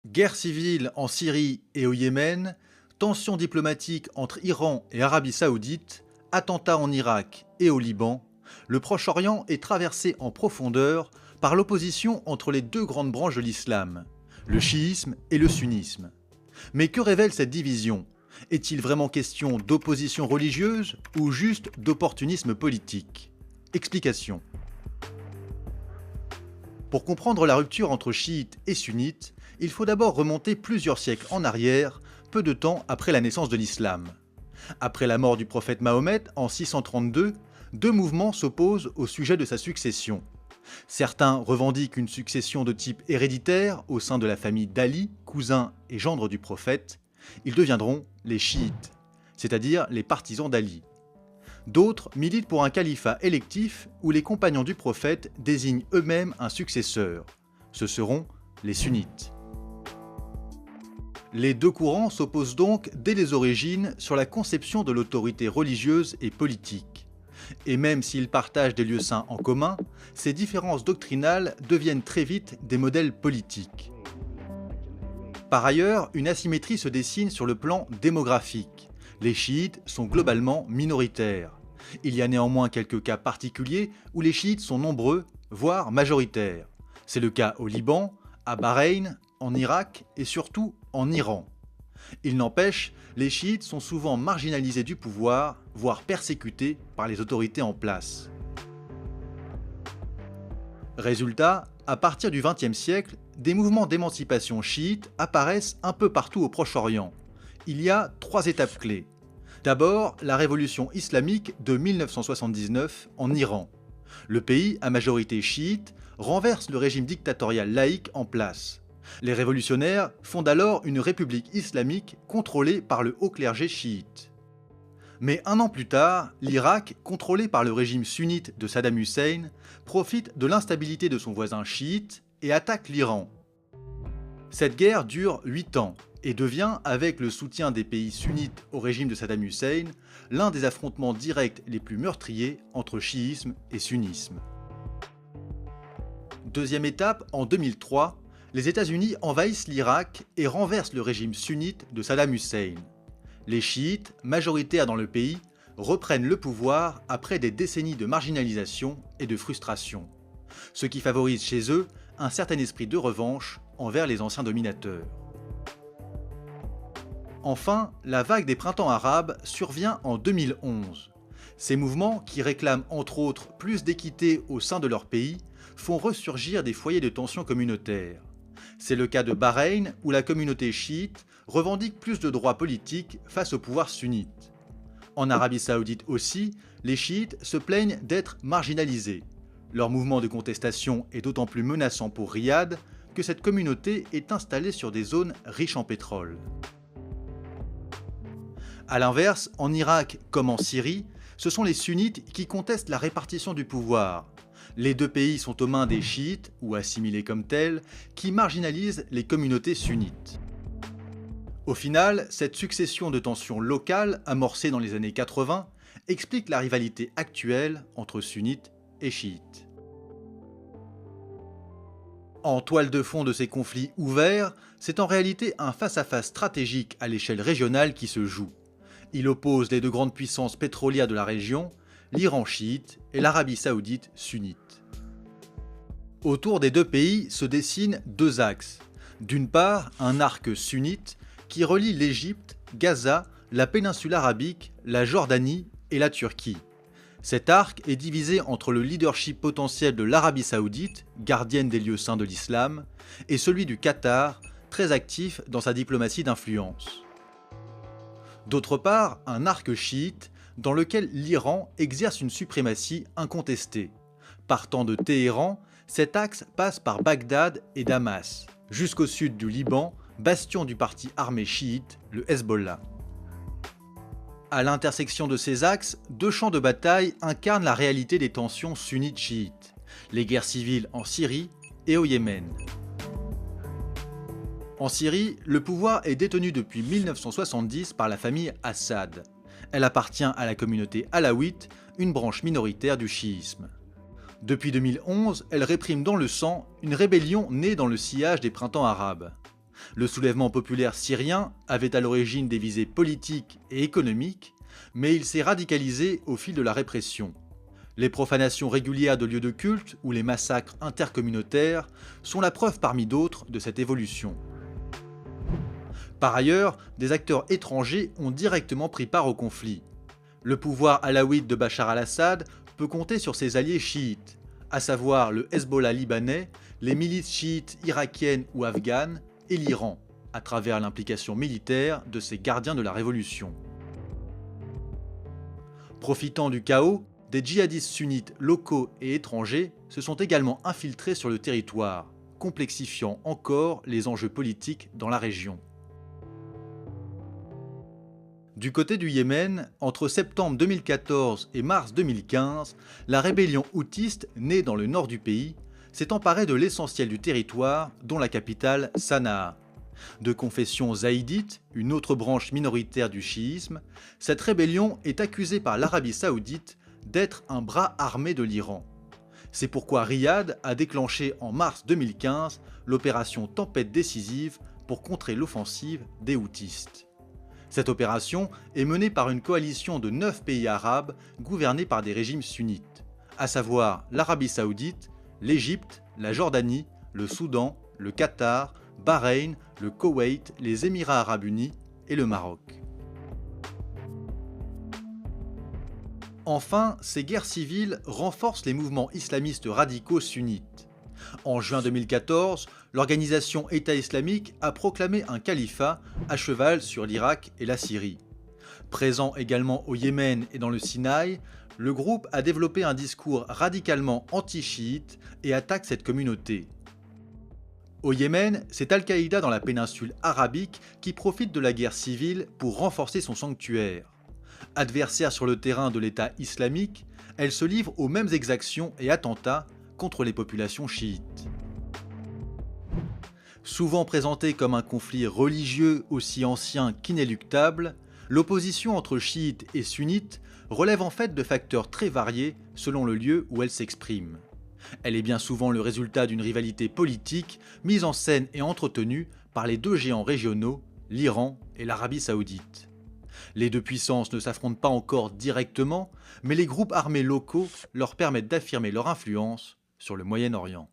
Guerre civile en Syrie et au Yémen, tensions diplomatiques entre Iran et Arabie Saoudite, attentats en Irak et au Liban, le Proche-Orient est traversé en profondeur par l'opposition entre les deux grandes branches de l'islam, le chiisme et le sunnisme. Mais que révèle cette division? Est-il vraiment question d'opposition religieuse ou juste d'opportunisme politique? Explication. Pour comprendre la rupture entre chiites et sunnites, il faut d'abord remonter plusieurs siècles en arrière, peu de temps après la naissance de l'islam. Après la mort du prophète Mahomet en 632, deux mouvements s'opposent au sujet de sa succession. Certains revendiquent une succession de type héréditaire au sein de la famille d'Ali, cousin et gendre du prophète. Ils deviendront les chiites, c'est-à-dire les partisans d'Ali. D'autres militent pour un califat électif où les compagnons du prophète désignent eux-mêmes un successeur. Ce seront les sunnites. Les deux courants s'opposent donc dès les origines sur la conception de l'autorité religieuse et politique. Et même s'ils partagent des lieux saints en commun, ces différences doctrinales deviennent très vite des modèles politiques. Par ailleurs, une asymétrie se dessine sur le plan démographique. Les chiites sont globalement minoritaires. Il y a néanmoins quelques cas particuliers où les chiites sont nombreux, voire majoritaires. C'est le cas au Liban, à Bahreïn, en Irak et surtout en Iran. Il n'empêche, les chiites sont souvent marginalisés du pouvoir, voire persécutés par les autorités en place. Résultat, à partir du XXe siècle, des mouvements d'émancipation chiites apparaissent un peu partout au Proche-Orient. Il y a trois étapes clés. D'abord, la révolution islamique de 1979 en Iran. Le pays, à majorité chiite, renverse le régime dictatorial laïque en place. Les révolutionnaires fondent alors une république islamique contrôlée par le haut clergé chiite. Mais un an plus tard, l'Irak, contrôlé par le régime sunnite de Saddam Hussein, profite de l'instabilité de son voisin chiite et attaque l'Iran. Cette guerre dure 8 ans et devient, avec le soutien des pays sunnites au régime de Saddam Hussein, l'un des affrontements directs les plus meurtriers entre chiisme et sunnisme. Deuxième étape, en 2003, les États-Unis envahissent l'Irak et renversent le régime sunnite de Saddam Hussein. Les chiites, majoritaires dans le pays, reprennent le pouvoir après des décennies de marginalisation et de frustration, ce qui favorise chez eux un certain esprit de revanche envers les anciens dominateurs. Enfin, la vague des printemps arabes survient en 2011. Ces mouvements, qui réclament entre autres plus d'équité au sein de leur pays, font ressurgir des foyers de tensions communautaires. C'est le cas de Bahreïn, où la communauté chiite revendique plus de droits politiques face au pouvoir sunnite. En Arabie Saoudite aussi, les chiites se plaignent d'être marginalisés. Leur mouvement de contestation est d'autant plus menaçant pour Riyad que cette communauté est installée sur des zones riches en pétrole. A l'inverse, en Irak comme en Syrie, ce sont les sunnites qui contestent la répartition du pouvoir. Les deux pays sont aux mains des chiites, ou assimilés comme tels, qui marginalisent les communautés sunnites. Au final, cette succession de tensions locales, amorcées dans les années 80, explique la rivalité actuelle entre sunnites et chiites. En toile de fond de ces conflits ouverts, c'est en réalité un face-à-face stratégique à l'échelle régionale qui se joue. Il oppose les deux grandes puissances pétrolières de la région, l'Iran chiite et l'Arabie saoudite sunnite. Autour des deux pays se dessinent deux axes. D'une part, un arc sunnite qui relie l'Égypte, Gaza, la péninsule arabique, la Jordanie et la Turquie. Cet arc est divisé entre le leadership potentiel de l'Arabie saoudite, gardienne des lieux saints de l'islam, et celui du Qatar, très actif dans sa diplomatie d'influence. D'autre part, un arc chiite dans lequel l'Iran exerce une suprématie incontestée. Partant de Téhéran, cet axe passe par Bagdad et Damas, jusqu'au sud du Liban, bastion du parti armé chiite, le Hezbollah. À l'intersection de ces axes, deux champs de bataille incarnent la réalité des tensions sunnites-chiites, les guerres civiles en Syrie et au Yémen. En Syrie, le pouvoir est détenu depuis 1970 par la famille Assad. Elle appartient à la communauté alaouite, une branche minoritaire du chiisme. Depuis 2011, elle réprime dans le sang une rébellion née dans le sillage des printemps arabes. Le soulèvement populaire syrien avait à l'origine des visées politiques et économiques, mais il s'est radicalisé au fil de la répression. Les profanations régulières de lieux de culte ou les massacres intercommunautaires sont la preuve parmi d'autres de cette évolution. Par ailleurs, des acteurs étrangers ont directement pris part au conflit. Le pouvoir alaouite de Bachar al-Assad peut compter sur ses alliés chiites, à savoir le Hezbollah libanais, les milices chiites irakiennes ou afghanes et l'Iran, à travers l'implication militaire de ces gardiens de la révolution. Profitant du chaos, des djihadistes sunnites locaux et étrangers se sont également infiltrés sur le territoire, complexifiant encore les enjeux politiques dans la région. Du côté du Yémen, entre septembre 2014 et mars 2015, la rébellion houtiste, née dans le nord du pays, s'est emparée de l'essentiel du territoire, dont la capitale Sanaa. De confession zaïdite, une autre branche minoritaire du chiisme, cette rébellion est accusée par l'Arabie saoudite d'être un bras armé de l'Iran. C'est pourquoi Riyad a déclenché en mars 2015 l'opération Tempête décisive pour contrer l'offensive des houtistes. Cette opération est menée par une coalition de 9 pays arabes gouvernés par des régimes sunnites, à savoir l'Arabie saoudite, l'Égypte, la Jordanie, le Soudan, le Qatar, Bahreïn, le Koweït, les Émirats arabes unis et le Maroc. Enfin, ces guerres civiles renforcent les mouvements islamistes radicaux sunnites. En juin 2014, l'organisation État islamique a proclamé un califat à cheval sur l'Irak et la Syrie. Présent également au Yémen et dans le Sinaï, le groupe a développé un discours radicalement anti-chiite et attaque cette communauté. Au Yémen, c'est Al-Qaïda dans la péninsule arabique qui profite de la guerre civile pour renforcer son sanctuaire. Adversaire sur le terrain de l'État islamique, elle se livre aux mêmes exactions et attentats contre les populations chiites. Souvent présenté comme un conflit religieux aussi ancien qu'inéluctable, l'opposition entre chiites et sunnites relève en fait de facteurs très variés selon le lieu où elle s'exprime. Elle est bien souvent le résultat d'une rivalité politique mise en scène et entretenue par les deux géants régionaux, l'Iran et l'Arabie saoudite. Les deux puissances ne s'affrontent pas encore directement, mais les groupes armés locaux leur permettent d'affirmer leur influence sur le Moyen-Orient.